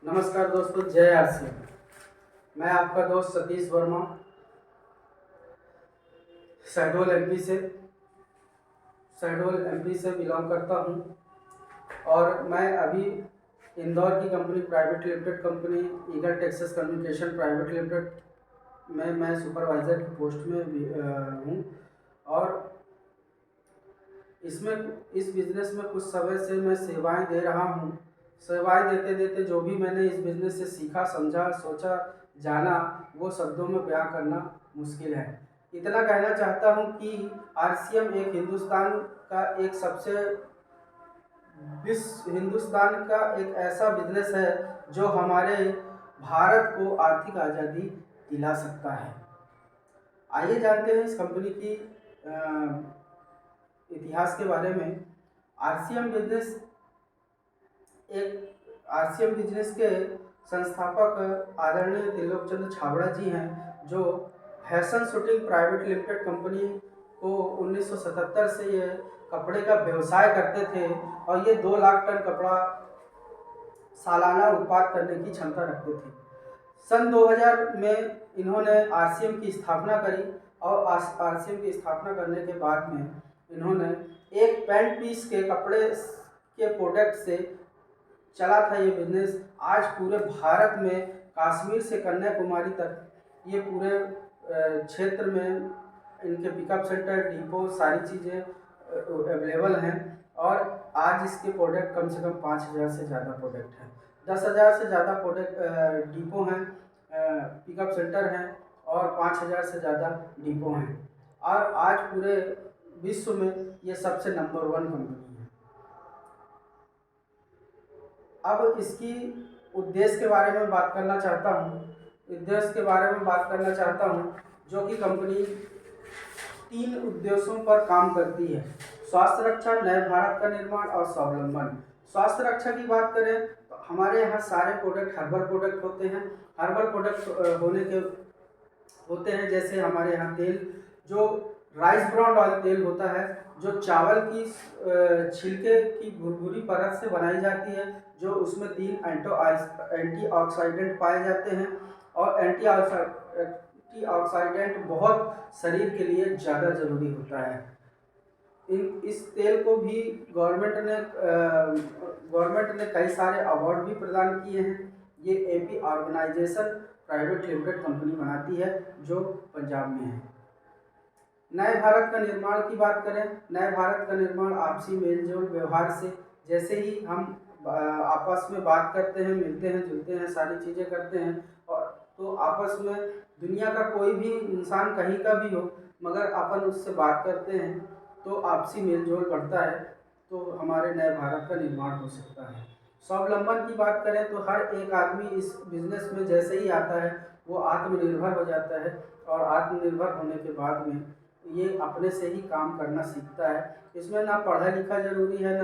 नमस्कार दोस्तों, जय आरसीएम। मैं आपका दोस्त सतीश वर्मा शहडोल एमपी से बिलोंग करता हूं। और मैं अभी इंदौर की company private limited company eagle Texas communication private limited में मैं सुपरवाइज़र की पोस्ट में हूं। और इस बिज़नेस में कुछ समय से मैं सेवाएं दे रहा हूं। सेवाएं देते देते जो भी मैंने इस बिज़नेस से सीखा, समझा, सोचा, जाना, वो शब्दों में बयां करना मुश्किल है। इतना कहना चाहता हूं कि आरसीएम एक हिंदुस्तान का एक ऐसा बिजनेस है जो हमारे भारत को आर्थिक आज़ादी दिला सकता है। आइए जानते हैं इस कंपनी की इतिहास के बारे में। आरसीएम बिजनेस आरसीएम बिजनेस के संस्थापक आदरणीय त्रिलोकचंद्र छाबड़ा जी हैं, जो fashion shooting private limited company को 1977 से ये कपड़े का व्यवसाय करते थे और ये 2 लाख टन कपड़ा सालाना उत्पाद करने की क्षमता रखते थे। सन 2000 में इन्होंने आरसीएम की स्थापना करी और आरसीएम की स्थापना करने के बाद में इन्होंने एक पैंट पीस के कपड़े के प्रोडक्ट से चला था ये बिजनेस। आज पूरे भारत में कश्मीर से कन्याकुमारी तक ये पूरे क्षेत्र में इनके पिकअप सेंटर, डिपो, सारी चीज़ें अवेलेबल हैं। और आज इसके प्रोडक्ट कम से कम 5000 से ज़्यादा प्रोडक्ट हैं। 10,000 से ज़्यादा प्रोडक्ट डिपो हैं, पिकअप सेंटर हैं और 5000 से ज़्यादा डिपो हैं। और आज पूरे विश्व में ये सबसे नंबर 1 कंपनी है। अब इसकी उद्देश्य के बारे में बात करना चाहता हूँ। जो कि कंपनी 3 उद्देश्यों पर काम करती है: स्वास्थ्य रक्षा, नए भारत का निर्माण और स्वावलंबन। स्वास्थ्य रक्षा की बात करें तो हमारे यहाँ सारे प्रोडक्ट हर्बल प्रोडक्ट होते हैं। हर्बल प्रोडक्ट होते हैं जैसे हमारे यहाँ तेल, जो राइस ब्रांड ऑयल तेल होता है, जो चावल की छिलके की भुरभुरी परत से बनाई जाती है, जो उसमें 3 एंटीऑक्सीडेंट पाए जाते हैं। और एंटीऑक्सीडेंट बहुत शरीर के लिए ज़्यादा ज़रूरी होता है। इस तेल को भी गवर्नमेंट ने कई सारे अवार्ड भी प्रदान किए हैं। ये AP organisation private limited company बनाती है, जो पंजाब में है। नए भारत का निर्माण की बात करें, नए भारत का निर्माण आपसी मेल जोल व्यवहार से, जैसे ही हम आपस में बात करते हैं, मिलते हैं, जुलते हैं, सारी चीज़ें करते हैं, और तो आपस में दुनिया का कोई भी इंसान कहीं का भी हो, मगर अपन उससे बात करते हैं तो आपसी मेल जोल बढ़ता है, तो हमारे नए भारत का निर्माण हो सकता है। स्वावलंबन की बात करें तो हर एक आदमी इस बिज़नेस में जैसे ही आता है वो आत्मनिर्भर हो जाता है। और आत्मनिर्भर होने के बाद में ये अपने से ही काम करना सीखता है। इसमें ना पढ़ा लिखा जरूरी है,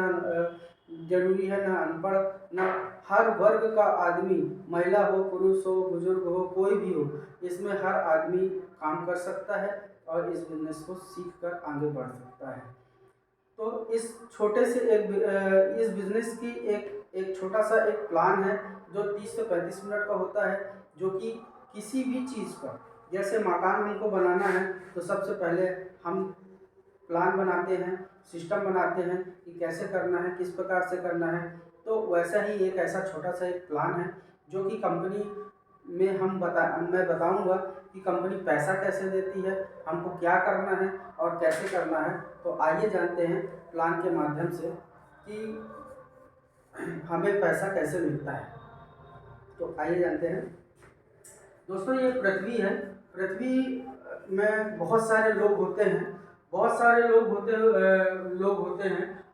ना अनपढ़, ना हर वर्ग का आदमी, महिला हो, पुरुष हो, बुजुर्ग हो, कोई भी हो, इसमें हर आदमी काम कर सकता है और इस बिजनेस को सीख कर आगे बढ़ सकता है। तो इस बिजनेस की एक छोटा सा एक प्लान है जो 30 से 35 मिनट का होता है, जो कि किसी भी चीज़ पर, जैसे मकान हमको बनाना है तो सबसे पहले हम प्लान बनाते हैं, सिस्टम बनाते हैं कि कैसे करना है, किस प्रकार से करना है। तो वैसा ही एक ऐसा छोटा सा एक प्लान है जो कि कंपनी में मैं बताऊंगा कि कंपनी पैसा कैसे देती है, हमको क्या करना है और कैसे करना है। तो आइए जानते हैं प्लान के माध्यम से कि हमें पैसा कैसे मिलता है। तो आइए जानते हैं दोस्तों। ये पृथ्वी है। पृथ्वी में बहुत सारे लोग होते हैं,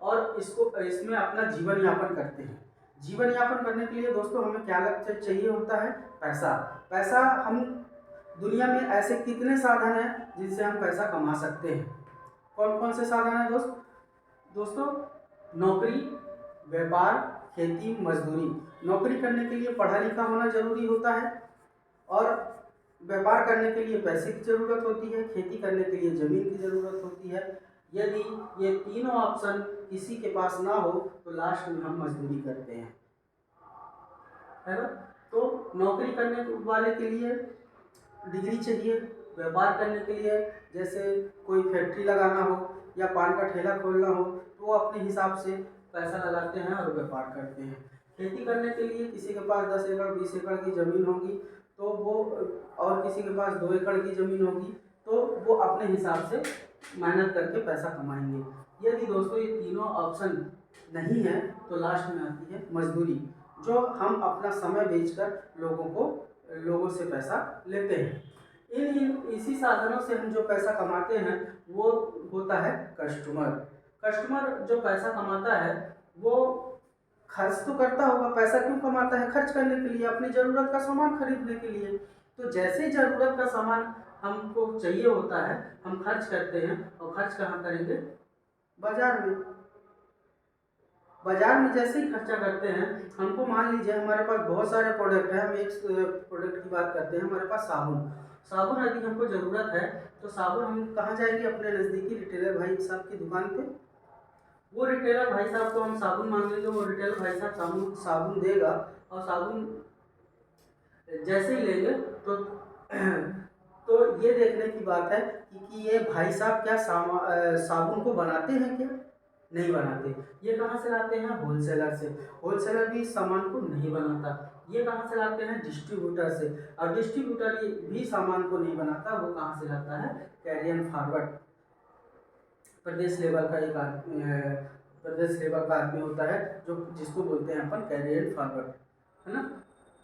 और इसमें अपना जीवन यापन करते हैं। जीवन यापन करने के लिए दोस्तों हमें क्या चाहिए होता है? पैसा। हम दुनिया में ऐसे कितने साधन हैं जिनसे हम पैसा कमा सकते हैं? कौन कौन से साधन हैं दोस्तों? नौकरी, व्यापार, खेती, मजदूरी। नौकरी करने के लिए पढ़ा लिखा होना जरूरी होता है, और व्यापार करने के लिए पैसे की ज़रूरत होती है, खेती करने के लिए ज़मीन की ज़रूरत होती है। यदि ये तीनों ऑप्शन किसी के पास ना हो तो लास्ट में हम मजदूरी करते हैं। है ना। तो नौकरी करने वाले के लिए डिग्री चाहिए, व्यापार करने के लिए जैसे कोई फैक्ट्री लगाना हो या पान का ठेला खोलना हो तो वो अपने हिसाब से पैसा लगाते हैं और व्यापार करते हैं। खेती करने के लिए किसी के पास 10 एकड़ 20 एकड़ की ज़मीन होगी तो वो, और किसी के पास 2 एकड़ की ज़मीन होगी तो वो अपने हिसाब से मेहनत करके पैसा कमाएंगे। यदि दोस्तों ये तीनों ऑप्शन नहीं है तो लास्ट में आती है मजदूरी, जो हम अपना समय बेचकर लोगों से पैसा लेते हैं। इसी साधनों से हम जो पैसा कमाते हैं वो होता है कस्टमर। कस्टमर जो पैसा कमाता है वो खर्च तो करता होगा, पैसा क्यों कमाता है? खर्च करने के लिए, अपनी ज़रूरत का सामान खरीदने के लिए। तो जैसे ही ज़रूरत का सामान हमको चाहिए होता है हम खर्च करते हैं, और खर्च कहाँ करेंगे? बाजार में। बाजार में जैसे ही खर्चा करते हैं, हमको मान लीजिए हमारे पास बहुत सारे प्रोडक्ट हैं, हम एक प्रोडक्ट की बात करते हैं, हमारे पास साबुन यदि हमको ज़रूरत है तो साबुन हम कहाँ जाएंगे? अपने नज़दीकी रिटेलर भाई साहब की दुकान पे। वो रिटेलर भाई साहब को हम साबुन मांगेंगे, वो रिटेलर भाई साहब साबुन देगा, और साबुन जैसे ही लेंगे तो ये देखने की बात है कि ये भाई साहब क्या साबुन को बनाते हैं क्या? नहीं बनाते। ये कहाँ से लाते हैं? होलसेलर से। होलसेलर भी सामान को नहीं बनाता। ये कहाँ से लाते हैं? डिस्ट्रीब्यूटर से। और डिस्ट्रीब्यूटर भी सामान को नहीं बनाता, वो कहाँ से लाता है? Career forward. प्रदेश लेवल का आदमी होता है जो जिसको बोलते हैं अपन कैरियर फॉरवर्ड, है ना।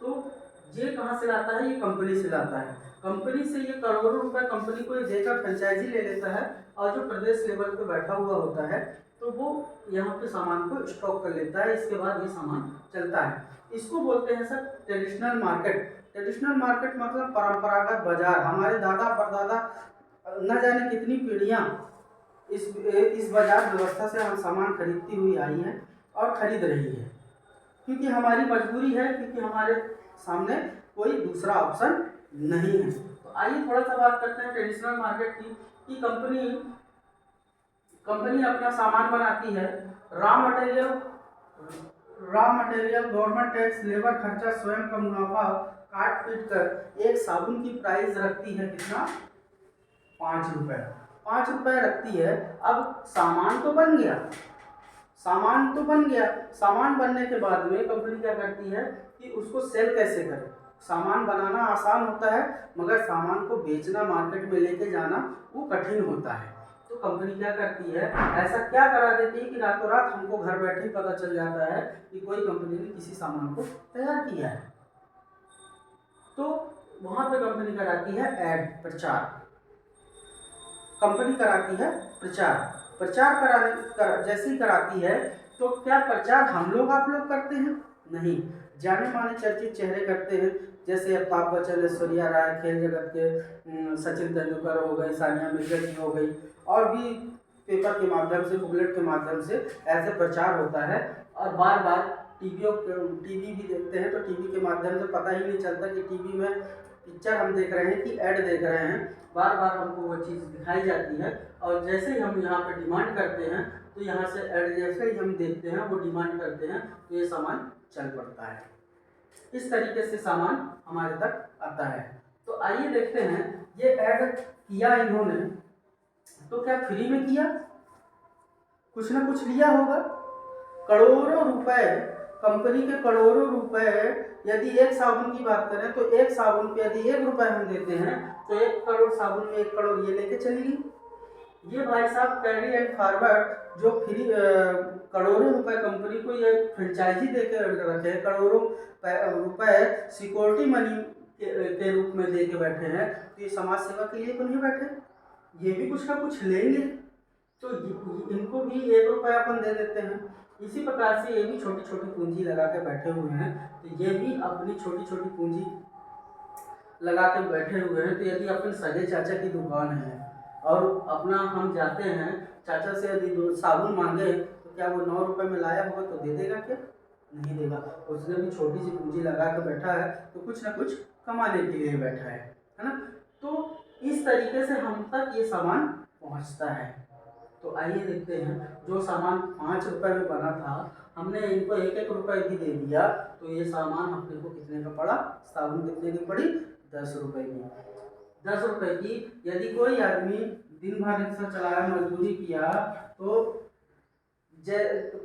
तो ये कहाँ से लाता है? ये कंपनी से लाता है। कंपनी से ये करोड़ों रुपए कंपनी को ये देकर फ्रेंचाइजी ले लेता है, और जो प्रदेश लेवल पे बैठा हुआ होता है तो वो यहाँ पे सामान को स्टॉक कर लेता है। इसके बाद ये सामान चलता है। इसको बोलते हैं sir traditional market. Traditional market मतलब परंपरागत बाजार। हमारे दादा परदादा न जाने कितनी पीढ़ियाँ इस बाजार व्यवस्था से हम सामान खरीदती हुई आई है और खरीद रही है, क्योंकि हमारी मजबूरी है, क्योंकि हमारे सामने कोई दूसरा ऑप्शन नहीं है। तो आइए थोड़ा सा बात करते हैं ट्रेडिशनल मार्केट की, कि कंपनी अपना सामान बनाती है। Raw material, government tax, labour खर्चा, स्वयं का मुनाफा काट पीट कर एक साबुन की प्राइस रखती है कितना? 5 रुपए। 5 रुपए रखती है। अब सामान तो बन गया, सामान बनने के बाद में कंपनी क्या करती है कि उसको सेल कैसे करे। सामान बनाना आसान होता है, मगर सामान को बेचना, मार्केट में लेके जाना वो कठिन होता है। तो कंपनी क्या करती है, ऐसा क्या करा देती है कि रातों रात हमको घर बैठे ही पता चल जाता है कि कोई कंपनी ने किसी सामान को तैयार किया है। तो वहां पे कंपनी कराती है ऐड, प्रचार। कंपनी कराती है प्रचार जैसे ही कराती है तो क्या प्रचार हम लोग आप लोग करते हैं? नहीं, जाने माने चर्चित चेहरे करते हैं, जैसे अमिताभ बच्चन, ऐश्वर्या राय, खेल जगत के सचिन तेंदुलकर हो गए, सानिया मिर्जा जी हो गई, और भी पेपर के माध्यम से, बुकलेट के माध्यम से ऐसे प्रचार होता है। और बार बार टीवी भी देखते हैं तो टीवी के माध्यम से पता ही नहीं चलता कि टीवी में पिक्चर हम देख रहे हैं कि ऐड देख रहे हैं। बार बार हमको वो चीज़ दिखाई जाती है, और जैसे ही हम यहाँ पे डिमांड करते हैं तो यहाँ से ऐड जैसे ही हम देखते हैं, वो डिमांड करते हैं तो ये सामान चल पड़ता है। इस तरीके से सामान हमारे तक आता है। तो आइए देखते हैं, ये ऐड किया इन्होंने तो क्या फ्री में किया? कुछ ना कुछ लिया होगा। करोड़ों रुपए, कंपनी के करोड़ों रुपए, यदि एक साबुन की बात करें तो एक साबुन पे यदि 1 रुपए हम देते हैं तो 1 करोड़ साबुन में 1 करोड़ ये लेके चलेगी। ये भाई साहब कैरी एंड फॉरवर्ड जो फ्री करोड़ों रुपए कंपनी को ये फ्रेंचाइजी दे के रखे, करोड़ों रुपए सिक्योरिटी मनी के रूप में दे के बैठे हैं, तो ये समाज सेवा के लिए तो नहीं बैठे, ये भी कुछ ना कुछ लेंगे। तो इनको भी 1 रुपया अपन दे देते हैं। इसी प्रकार से ये भी छोटी छोटी पूंजी लगा के बैठे हुए हैं, तो ये भी अपनी छोटी छोटी पूंजी लगा के बैठे हुए हैं। तो यदि अपन सगे चाचा की दुकान है और अपना हम जाते हैं, चाचा से यदि साबुन मांगे तो क्या वो 9 रुपए में लाया होगा तो दे देगा क्या? नहीं देगा। उसने भी छोटी सी पूंजी लगा के बैठा है, तो कुछ ना कुछ कमाने के लिए बैठा है ना। तो इस तरीके से हम तक ये सामान पहुंचता है। तो आइए देखते हैं, जो सामान 5 रुपए में बना था हमने इनको 1-1 रुपए भी दे दिया तो ये सामान अपने को कितने का पड़ा, साबुन कितने की पड़ी, 10 रुपए की। 10 रुपए की यदि कोई आदमी दिन भर रिक्शा चलाया, मजदूरी किया तो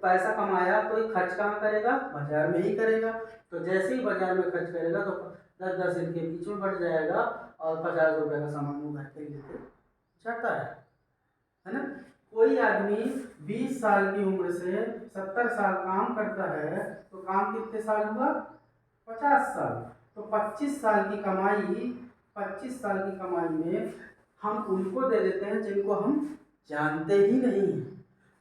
पैसा कमाया तो खर्च कहाँ करेगा, बाजार में ही करेगा। तो जैसे ही बाजार में खर्च करेगा तो 10-10 इनके बीच में बढ़ जाएगा और 50 रुपए का सामान वो घर के लेके जाता है ना। कोई आदमी 20 साल की उम्र से 70 साल काम करता है तो काम कितने साल हुआ, 50 साल। तो 25 साल की कमाई, 25 साल की कमाई में हम उनको दे देते हैं जिनको हम जानते ही नहीं हैं,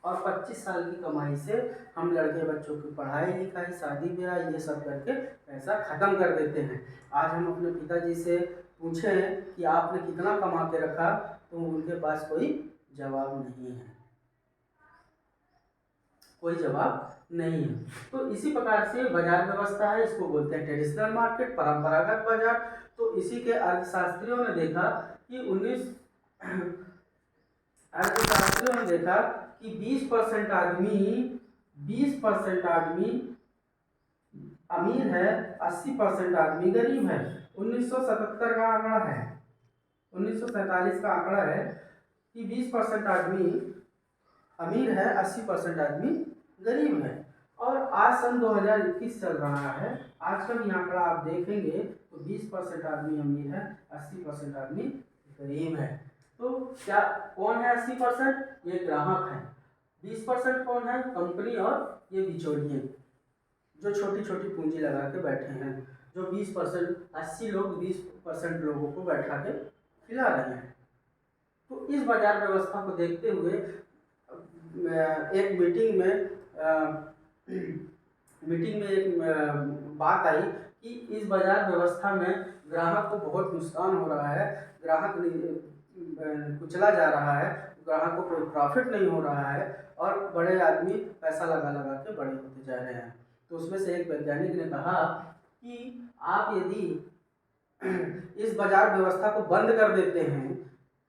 और 25 साल की कमाई से हम लड़के बच्चों की पढ़ाई लिखाई, शादी ब्याह ये सब करके पैसा ख़त्म कर देते हैं। आज हम अपने पिताजी से पूछें कि आपने कितना कमा के रखा तो उनके पास कोई जवाब नहीं है, कोई जवाब नहीं है। तो इसी प्रकार से बाजार व्यवस्था है, इसको बोलते हैं ट्रेडिशनल मार्केट, परंपरागत बाजार। तो इसी के अर्थशास्त्रियों ने देखा कि अर्थशास्त्रियों ने देखा कि 20% आदमी अमीर है, 80% आदमी गरीब है। 1977 का आंकड़ा है, 1947 का आंकड़ा है कि 20% आदमी अमीर है, 80% आदमी गरीब है। और आज सन 2021 चल रहा है, आज का भी आंकड़ा आप देखेंगे तो 20% आदमी अमीर है, 80% आदमी गरीब है। तो क्या कौन है 80%? ये ग्राहक है। 20% कौन है? कंपनी और ये बिचौलिए जो छोटी छोटी पूंजी लगा के बैठे हैं, जो 20% 80 लोग 20% लोगों को बैठा के खिला रहे हैं। तो इस बाजार व्यवस्था को देखते हुए एक मीटिंग में एक बात आई कि इस बाजार व्यवस्था में ग्राहक को बहुत नुकसान हो रहा है, ग्राहक कुचला जा रहा है, ग्राहक को कोई प्रॉफिट नहीं हो रहा है और बड़े आदमी पैसा लगा लगा के बड़े होते जा रहे हैं। तो उसमें से एक वैज्ञानिक ने कहा कि आप यदि इस बाजार व्यवस्था को बंद कर देते हैं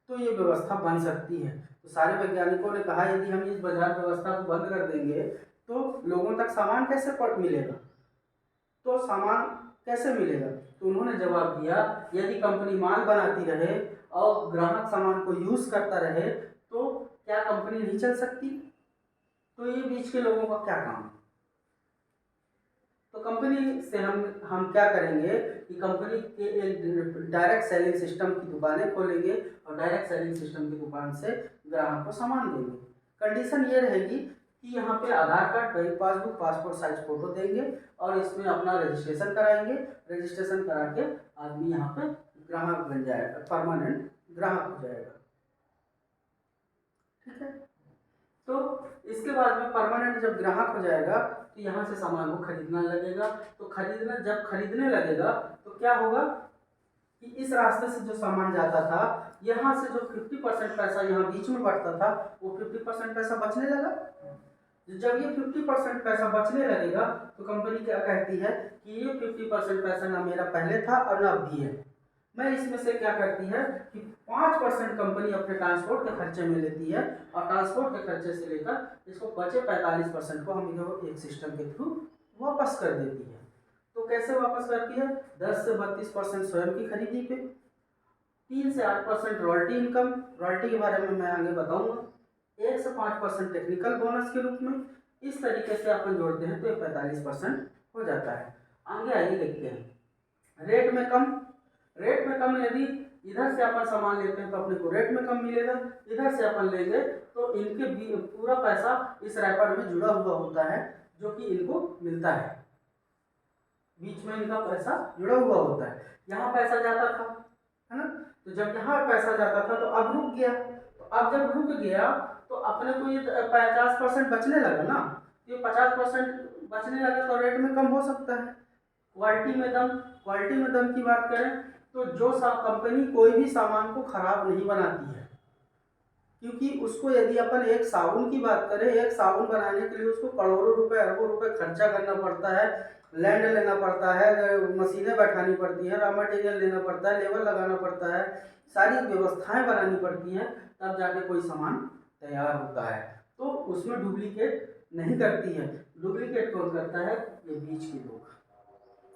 तो ये व्यवस्था बन सकती है। तो सारे वैज्ञानिकों ने कहा यदि हम इस बाजार व्यवस्था को बंद कर देंगे तो लोगों तक सामान कैसे मिलेगा, तो सामान कैसे मिलेगा? तो उन्होंने जवाब दिया यदि कंपनी माल बनाती रहे और ग्राहक सामान को यूज करता रहे तो क्या कंपनी नहीं चल सकती? तो ये बीच के लोगों का क्या काम? तो कंपनी से हम क्या करेंगे कि कंपनी के एक डायरेक्ट सेलिंग सिस्टम की दुकानें खोलेंगे और डायरेक्ट सेलिंग सिस्टम की दुकान से ग्राहक को सामान देंगे। कंडीशन ये रहेगी कि यहाँ पे Aadhaar card, bank passbook, passport size photo देंगे और इसमें अपना रजिस्ट्रेशन कराएंगे। रजिस्ट्रेशन करा के आदमी यहाँ पे ग्राहक बन जाएगा, परमानेंट ग्राहक हो जाएगा। ठीक है। तो इसके बाद में परमानेंट जब ग्राहक हो जाएगा तो यहाँ से सामान को खरीदना लगेगा। तो जब खरीदने लगेगा तो क्या होगा कि इस रास्ते से जो सामान जाता था, यहाँ से जो 50% पैसा यहाँ बीच में बढ़ता था वो 50% पैसा बचने लगा। जब ये 50% पैसा बचने लगेगा तो कंपनी क्या कहती है कि ये 50% पैसा ना मेरा पहले था और ना अब भी है। मैं इसमें से क्या करती है कि 5% कंपनी अपने ट्रांसपोर्ट के खर्चे में लेती है और ट्रांसपोर्ट के खर्चे से लेकर इसको बचे 45% को हम एक सिस्टम के थ्रू वापस कर देती है। तो कैसे वापस करती है? 10 से 32% स्वयं की खरीदी पे, 3 से 8% रॉयल्टी इनकम, रॉयल्टी के बारे में मैं आगे बताऊंगा, 1 से 5% टेक्निकल बोनस के रूप में। इस तरीके से अपन जोड़ते हैं तो 45% हो जाता है। आगे आइए देखते हैं रेट में कम यदि इधर से अपन सामान लेते हैं तो अपने को रेट में कम मिलेगा, इधर से अपन लेंगे तो इनके पूरा पैसा इस रैपर में जुड़ा हुआ होता है जो कि इनको मिलता है, बीच में इनका पैसा जुड़ा हुआ होता है। यहाँ पैसा जाता था, है ना? तो जब यहाँ पैसा जाता था तो अब रुक गया, तो अब जब रुक गया तो अपने को ये 50% बचने लगा ना, ये 50% बचने लगा तो रेट में कम हो सकता है। क्वालिटी में दम की बात करें तो जो कंपनी कोई भी सामान को खराब नहीं बनाती है, क्योंकि उसको यदि अपन एक साबुन की बात करें, एक साबुन बनाने के लिए उसको करोड़ों रुपए, अरबों रुपए खर्चा करना पड़ता है, लैंड लेना पड़ता है, मशीनें बैठानी पड़ती हैं, रॉ मटेरियल लेना पड़ता है, लेबर लगाना पड़ता है, सारी व्यवस्थाएं बनानी पड़ती हैं, तब जाके कोई सामान तैयार होता है। तो उसमें डुप्लीकेट नहीं करती है। डुप्लीकेट कौन करता है? ये बीच के लोग।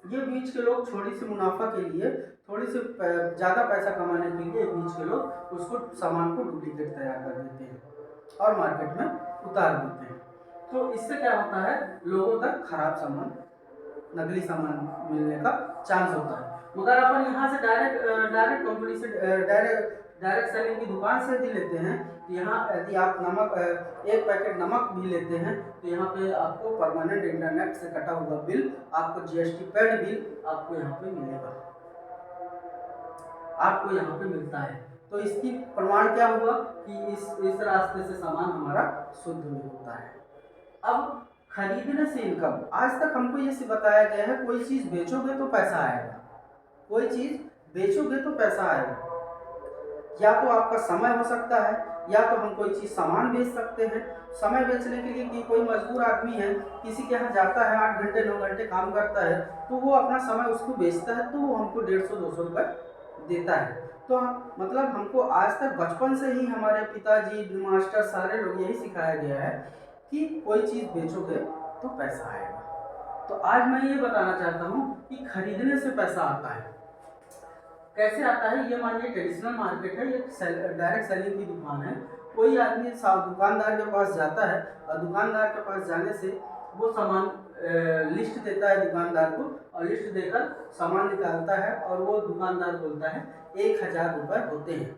ये बीच के लोग थोड़ी सी मुनाफा के लिए, थोड़ी सी ज़्यादा पैसा कमाने के लिए बीच के लोग उसको सामान को डुप्लीकेट तैयार कर देते हैं और मार्केट में उतार देते हैं। तो इससे क्या होता है, लोगों तक खराब सामान, नकली सामान मिलने का चांस होता है। मगर अपन यहाँ से डायरेक्ट कंपनी से डायरेक्ट सेलिंग की दुकान से भी लेते हैं, तो यहाँ यदि आप नमक एक पैकेट नमक भी लेते हैं तो यहाँ पे आपको परमानेंट इंटरनेट से कटा हुआ बिल, आपको जीएसटी पेड बिल आपको यहाँ पे मिलेगा, आपको यहाँ पे मिलता है। तो इसकी प्रमाण क्या हुआ कि इस रास्ते से सामान हमारा शुद्ध नहीं होता है। अब खरीदने से इनकम, आज तक हमको ये बताया गया है कोई चीज़ बेचोगे तो पैसा आएगा, कोई चीज़ बेचोगे तो पैसा आएगा। या तो आपका समय हो सकता है, या तो हम कोई चीज़ सामान बेच सकते हैं। समय बेचने के लिए कि कोई मजदूर आदमी है, किसी के यहाँ जाता है, 8 घंटे 9 घंटे काम करता है, तो वो अपना समय उसको बेचता है, तो वो हमको 150-200 रुपये देता है। तो मतलब हमको आज तक बचपन से ही हमारे पिताजी, मास्टर, सारे लोग यही सिखाया गया है कि कोई चीज़ बेचोगे तो पैसा आएगा। तो आज मैं ये बताना चाहता हूँ कि खरीदने से पैसा आता है। कैसे आता है? ये मानिए ट्रेडिशनल मार्केट है, ये डायरेक्ट सेलिंग की दुकान है। कोई आदमी दुकानदार के पास जाता है और दुकानदार के पास जाने से वो सामान लिस्ट देता है दुकानदार को, और लिस्ट देकर सामान निकालता है और वो दुकानदार बोलता है 1000 रुपये होते हैं।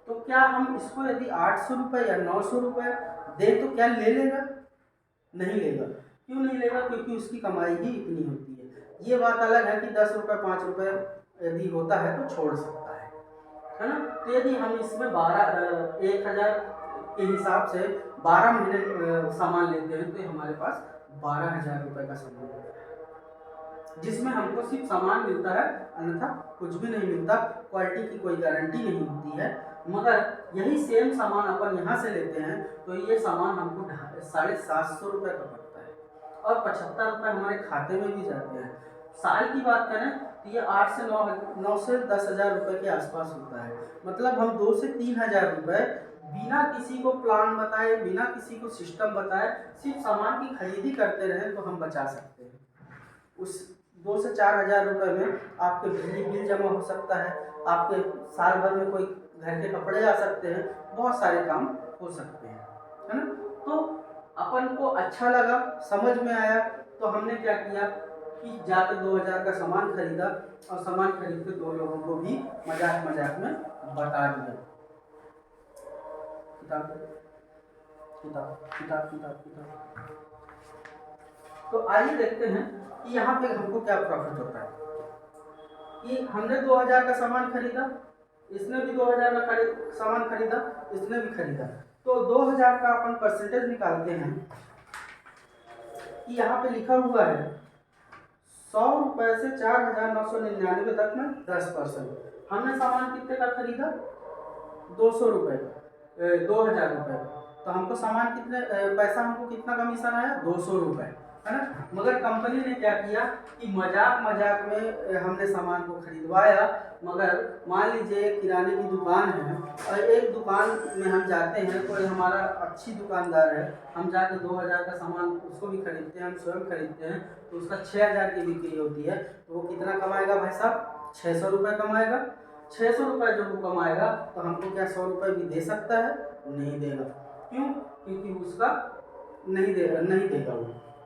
तो क्या हम इसको यदि 800 रुपये या 900 रुपये दें तो क्या ले लेगा? नहीं लेगा। क्यों नहीं लेगा? क्योंकि उसकी कमाई ही इतनी होती है। ये बात अलग है कि 10 रुपये 5 रुपये यदि होता है तो छोड़ सकता है ना। तो यदि हम इसमें 1000 के हिसाब से 12 महीने सामान लेते हैं तो हमारे पास 12,000 रुपये का सामान होता है, जिसमें हमको सिर्फ सामान मिलता है, अन्यथा कुछ भी नहीं मिलता। क्वालिटी की कोई गारंटी नहीं होती है। मगर यही सेम सामान अपन यहाँ से लेते हैं तो ये सामान हमको 750 रुपये का पड़ता है और 75 रुपये हमारे खाते में भी जाते हैं। साल की बात करें तो ये 8 से 9 से 10,000 रुपये के आसपास होता है। मतलब हम 2 से 3,000 रुपये बिना किसी को प्लान बताए, बिना किसी को सिस्टम बताए, सिर्फ सामान की खरीदी करते रहें तो हम बचा सकते हैं। उस 2 से 4,000 रुपये में आपके बिजली बिल जमा हो सकता है, आपके साल भर में कोई घर के कपड़े आ सकते हैं, बहुत सारे काम हो सकते हैं, है ना। तो अपन को अच्छा लगा, समझ में आया, तो हमने क्या किया कि जाकर 2000 का सामान खरीदा और सामान खरीद के 2 लोगों को भी मजाक मजाक में बता दिया। किताब किताब किताब किताब किताब। तो आइए देखते हैं कि यहाँ पे हमको क्या प्रॉफिट होता है। कि हमने 2000 का सामान खरीदा, इसने भी 2000 का सामान खरीदा, इसने भी खरीदा, तो 2000 का अपन परसेंटेज निकालते हैं कि यहाँ पे लिखा हुआ है 100 रुपये से 4,999 तक में 10%। हमने सामान कितने का खरीदा? 200 रुपये का, 2000 रुपये का। तो हमको सामान कितने पैसा, हमको कितना कमीशन आया? 200 रुपये, है ना। मगर कंपनी ने क्या किया कि मजाक मजाक में हमने सामान को खरीदवाया। मगर मान लीजिए किराने की दुकान है और एक दुकान में हम जाते हैं, कोई हमारा अच्छी दुकानदार है, हम जाकर 2000 का सामान उसको भी खरीदते हैं, हम स्वयं खरीदते हैं, तो उसका 6000 की बिक्री होती है, तो वो कितना कमाएगा भाई साहब? 600 रुपये कमाएगा। 600 रुपये जब वो कमाएगा तो हमको क्या 100 रुपये भी दे सकता है? नहीं देगा। क्यों? क्योंकि उसका नहीं देगा वो,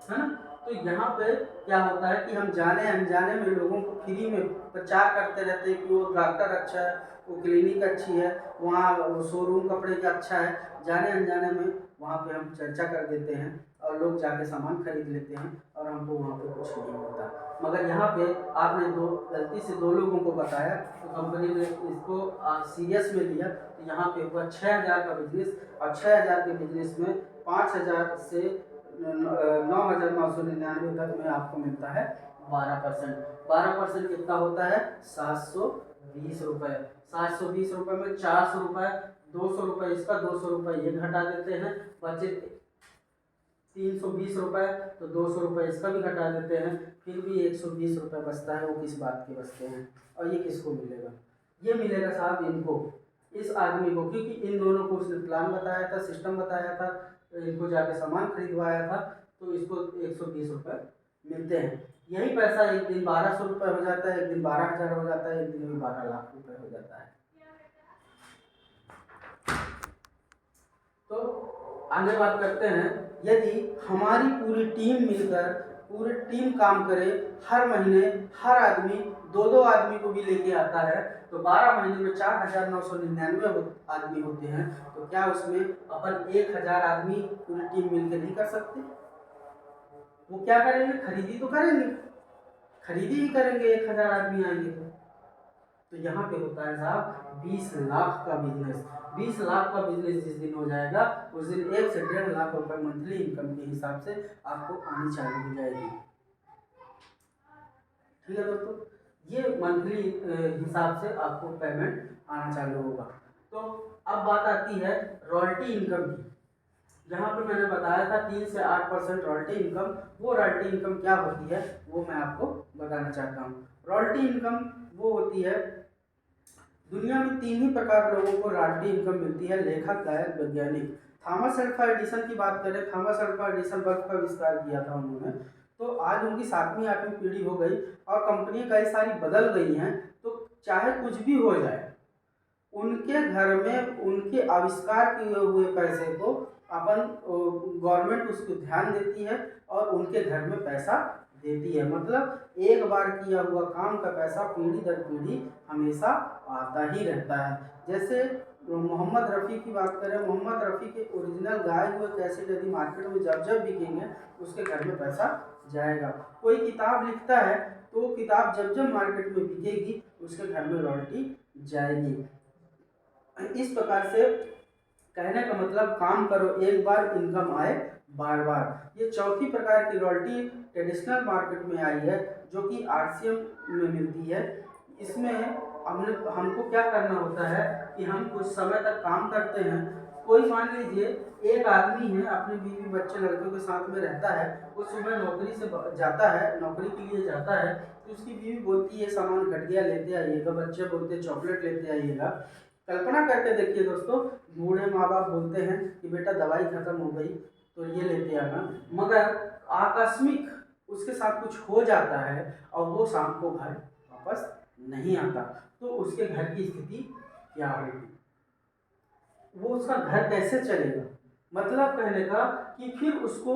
है ना। तो यहाँ पे क्या होता है कि हम जाने अनजाने में लोगों को फ्री में प्रचार करते रहते हैं कि वो डॉक्टर अच्छा है, वो क्लिनिक अच्छी है, वहाँ शोरूम कपड़े का अच्छा है। जाने अनजाने में वहाँ पे हम चर्चा कर देते हैं और लोग जाके सामान खरीद लेते हैं और हमको वहाँ पे कुछ नहीं होता। मगर यहाँ पे आपने गलती से 2 लोगों को बताया तो कंपनी ने इसको सीरियस में लिया। तो यहाँ पे हुआ 6000 का बिजनेस, और 6000 के बिजनेस में 5000 से 9,999 तक में आपको मिलता है 12%। 12% कितना होता है? 720 रुपये। 720 रुपये में 400 रुपये, 200 रुपये इसका, 200 रुपये ये घटा देते हैं, बचे 320 रुपये, तो 200 रुपये इसका भी घटा देते हैं, फिर भी 120 रुपये बचता है। वो किस बात के बचते हैं? और ये किसको मिलेगा? ये मिलेगा साहब इनको, इस आदमी को, क्योंकि इन दोनों को उसने प्लान बताया था, सिस्टम बताया था, इनको जाके सामान खरीदवाया था तो इसको 120 रुपये मिलते हैं। यही पैसा एक दिन 1200 रुपये हो जाता है, एक दिन 12,000 हो जाता है, एक दिन भी 12 लाख रुपये हो जाता है। तो आगे बात करते हैं, यदि हमारी पूरी टीम मिलकर पूरी टीम काम करे, हर महीने हर आदमी 2-2 आदमी को भी लेके आता है तो 12 महीने में 4,999 आदमी होते हैं। तो क्या उसमें अपन 1,000 आदमी पूरी टीम मिलकर नहीं कर सकते? वो क्या करेंगे? खरीदी तो करेंगे, खरीदी ही करेंगे, 1,000 आदमी आएंगे तो यहाँ पे होता है साहब 20 लाख का बिजनेस। 20 लाख का बिजनेस जिस दिन हो जाएगा उस दिन 1 से 1.5 लाख रुपए मंथली इनकम के हिसाब से आपको आनी चालू हो जाएगी। ठीक है दोस्तों, ये मंथली हिसाब से आपको पेमेंट आना चालू होगा। तो अब बात आती है रॉयल्टी इनकम की। जहाँ पे मैंने बताया था 3 से 8% रॉयल्टी इनकम, वो रॉयल्टी इनकम क्या होती है वो मैं आपको बताना चाहता हूँ। रॉयल्टी इनकम वो होती है, दुनिया में 3 ही प्रकार लोगों को रॉयल्टी इनकम मिलती है, लेखक, गायक, वैज्ञानिक। थॉमस अल्वा एडिसन की बात करें, थॉमस अल्वा एडिसन बल्ब का आविष्कार किया था उन्होंने, तो आज उनकी 7वीं 8वीं पीढ़ी हो गई और कंपनी कई सारी बदल गई हैं। तो चाहे कुछ भी हो जाए, उनके घर में उनके आविष्कार किए हुए पैसे को अपन गवर्नमेंट उसको ध्यान देती है और उनके घर में पैसा देती है। मतलब एक बार किया हुआ काम का पैसा पीढ़ी दर पीढ़ी हमेशा आता ही रहता है। जैसे मोहम्मद रफ़ी की बात करें, मोहम्मद रफ़ी के ओरिजिनल गाए हुए कैसेट यदि मार्केट में जब जब बिकेंगे उसके घर में पैसा जाएगा। कोई किताब लिखता है तो वो किताब जब जब मार्केट में बिकेगी उसके घर में रॉयल्टी जाएगी। इस प्रकार से कहने का मतलब काम करो एक बार, इनकम आए बार बार। ये चौथी प्रकार की रॉयल्टी ट्रेडिशनल मार्केट में आई है जो कि आरसीएम में मिलती है। इसमें हमको क्या करना होता है कि हम कुछ समय तक काम करते हैं। कोई मान लीजिए एक आदमी है, अपने बीवी बच्चे लड़कों के साथ में रहता है, वो सुबह नौकरी से जाता है, नौकरी के लिए जाता है, तो उसकी बीवी बोलती है सामान घटिया लेते आइएगा, बच्चे बोलते हैं चॉकलेट लेते आइएगा। कल्पना करके देखिए दोस्तों, बूढ़े माँ बाप बोलते हैं कि बेटा दवाई खत्म हो गई तो ये लेते आना, मगर आकस्मिक उसके साथ कुछ हो जाता है और वो शाम को घर वापस नहीं आता, तो उसके घर की स्थिति क्या होगी? वो उसका घर कैसे चलेगा? मतलब कहने का कि फिर उसको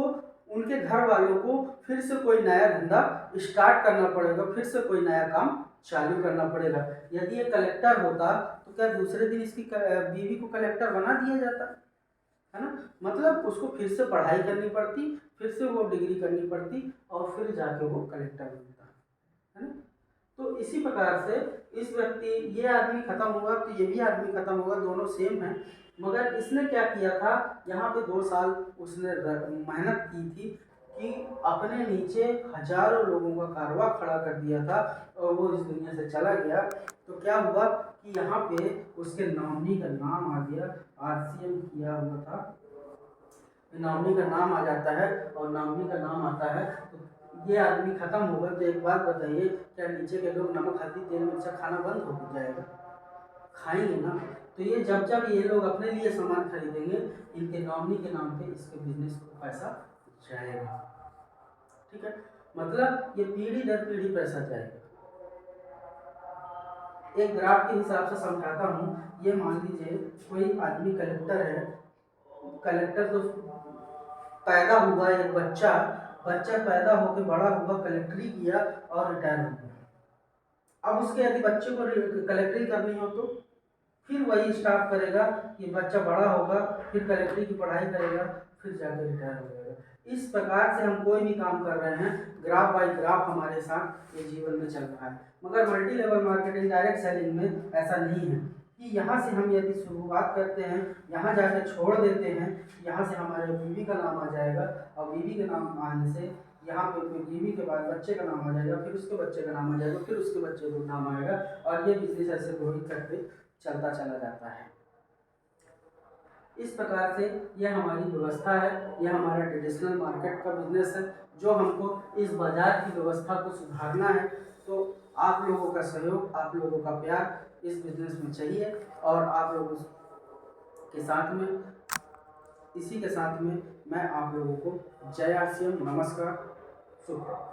उनके घर वालों को फिर से कोई नया धंधा स्टार्ट करना पड़ेगा, फिर से कोई नया काम चालू करना पड़ेगा। यदि ये कलेक्टर होता तो क्या दूसरे दिन इसकी बीवी को कलेक्टर बना दिया जाता? है ना? मतलब उसको फिर से पढ़ाई करनी पड़ती, फिर से वो डिग्री करनी पड़ती और फिर जाके वो कलेक्टर बनता, है ना? तो इसी प्रकार से इस व्यक्ति, ये आदमी खत्म हुआ तो ये भी आदमी खत्म होगा, दोनों सेम है। मगर इसने क्या किया था, यहाँ पे 2 साल उसने मेहनत की थी कि अपने नीचे हजारों लोगों का कारवां खड़ा कर दिया था और वो इस दुनिया से चला गया। तो क्या हुआ कि यहाँ पे उसके नॉमिनी का नाम आ गया, आरसीएम किया हुआ था, नॉमिनी का नाम आ जाता है और नॉमिनी का नाम आता है तो ये आदमी खत्म होगा। तो एक बात बताइए, क्या नीचे के लोग नमक हल्दी तेल मिर्चा खाना बंद हो जाएगा? खाएंगे ना। तो ये जब जब ये लोग अपने लिए सामान खरीदेंगे, इनके नॉमिनी के नाम पे इसके बिजनेस को पैसा जाएगा। ठीक है, मतलब ये पीढ़ी दर पीढ़ी पैसा जाएगा। एक ग्राफ के हिसाब से समझाता हूँ। ये मान लीजिए कोई आदमी कलेक्टर है, कलेक्टर तो पैदा हुआ एक बच्चा, बच्चा पैदा होकर बड़ा हुआ, कलेक्टरी किया और रिटायर हो गया। अब उसके यदि बच्चे को कलेक्टरी करनी हो तो फिर वही स्टाफ करेगा कि बच्चा बड़ा होगा, फिर कलेक्टरी की पढ़ाई करेगा, फिर जाकर रिटायर हो जाएगा। इस प्रकार से हम कोई भी काम कर रहे हैं, ग्राफ बाई ग्राफ हमारे साथ ये जीवन में चल रहा है। मगर multi level marketing direct selling में ऐसा नहीं है कि यहाँ से हम यदि शुरुआत करते हैं, यहाँ जाकर छोड़ देते हैं, यहाँ से हमारे बीवी का नाम आ जाएगा और बीवी के नाम आने से यहाँ पे बीवी के बाद बच्चे का नाम आ जाएगा, फिर उसके बच्चे का नाम आ जाएगा, फिर उसके बच्चे का नाम आएगा और ये बिजनेस ऐसे ग्रोइंग करके चलता चला जाता है। इस प्रकार से यह हमारी व्यवस्था है, यह हमारा ट्रेडिशनल मार्केट का बिजनेस है जो हमको इस बाजार की व्यवस्था को सुधारना है। तो आप लोगों का सहयोग, आप लोगों का प्यार इस बिजनेस में चाहिए और आप लोगों के साथ में इसी के साथ में मैं आप लोगों को जय आर सी एम, नमस्कार, शुभ।